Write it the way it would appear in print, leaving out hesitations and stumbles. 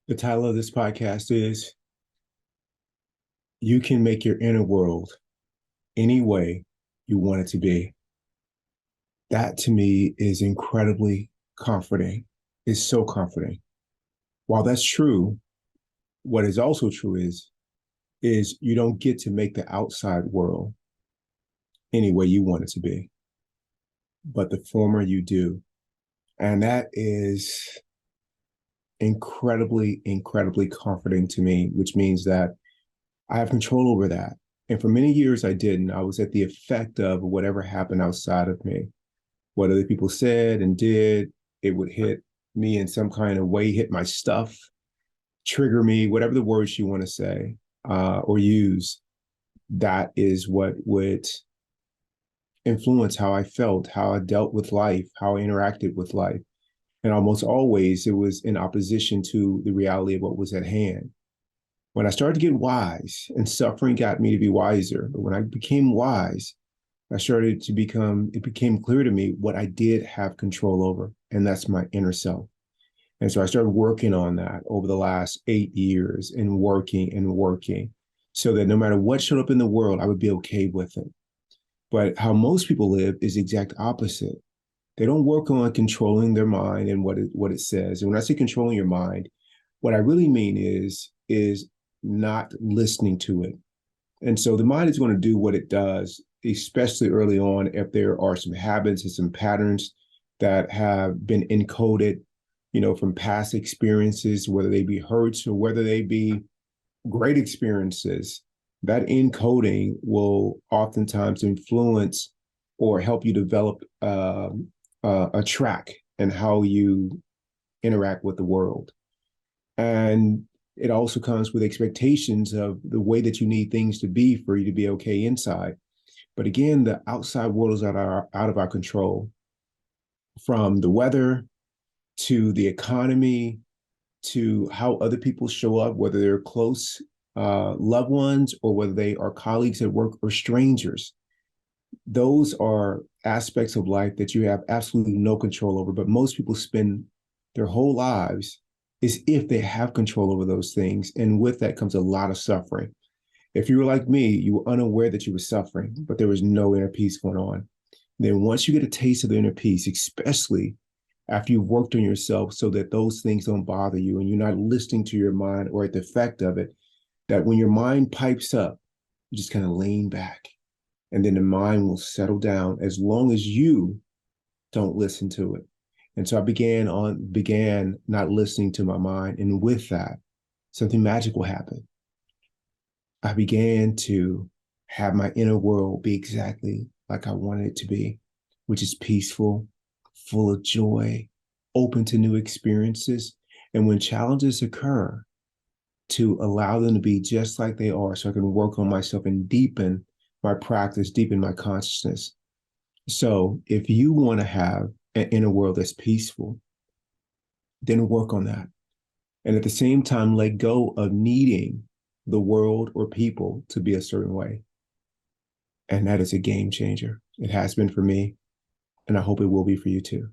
The title of this podcast is You Can Make Your Inner World Any Way You Want It to Be. That to me is incredibly comforting. It's so comforting. While that's true, what is also true is you don't get to make the outside world any way you want it to be, but the former you do. And that is incredibly comforting to me, which means that I have control over that. And for many years, I didn't. I was at the effect of whatever happened outside of me. What other people said and did, it would hit me in some kind of way, hit my stuff, trigger me, whatever the words you want to say or use. That is what would influence how I felt, how I dealt with life, how I interacted with life. And almost always it was in opposition to the reality of what was at hand. When I started to get wise, and suffering got me to be wiser, but when I became wise, it became clear to me what I did have control over, and that's my inner self. And so I started working on that over the last 8 years and working so that no matter what showed up in the world, I would be okay with it. But how most people live is the exact opposite. They don't work on controlling their mind and what it says. And when I say controlling your mind, what I really mean is not listening to it. And so the mind is going to do what it does, especially early on, if there are some habits and some patterns that have been encoded, from past experiences, whether they be hurts or whether they be great experiences. That encoding will oftentimes influence or help you develop a track in how you interact with the world. And it also comes with expectations of the way that you need things to be for you to be okay inside. But again, the outside world is out of our control, from the weather to the economy to how other people show up, whether they're close loved ones or whether they are colleagues at work or strangers. Those are aspects of life that you have absolutely no control over. But most people spend their whole lives as if they have control over those things. And with that comes a lot of suffering. If you were like me, you were unaware that you were suffering, but there was no inner peace going on. Then once you get a taste of the inner peace, especially after you've worked on yourself so that those things don't bother you and you're not listening to your mind or at the effect of it, that when your mind pipes up, you just kind of lean back and then the mind will settle down as long as you don't listen to it. And so I began not listening to my mind. And with that, something magical happened. I began to have my inner world be exactly like I wanted it to be, which is peaceful, full of joy, open to new experiences. And when challenges occur, to allow them to be just like they are so I can work on myself and deepen my practice, deepen my consciousness. So if you want to have an inner world that's peaceful, then work on that. And at the same time, let go of needing the world or people to be a certain way. And that is a game changer. It has been for me, and I hope it will be for you too.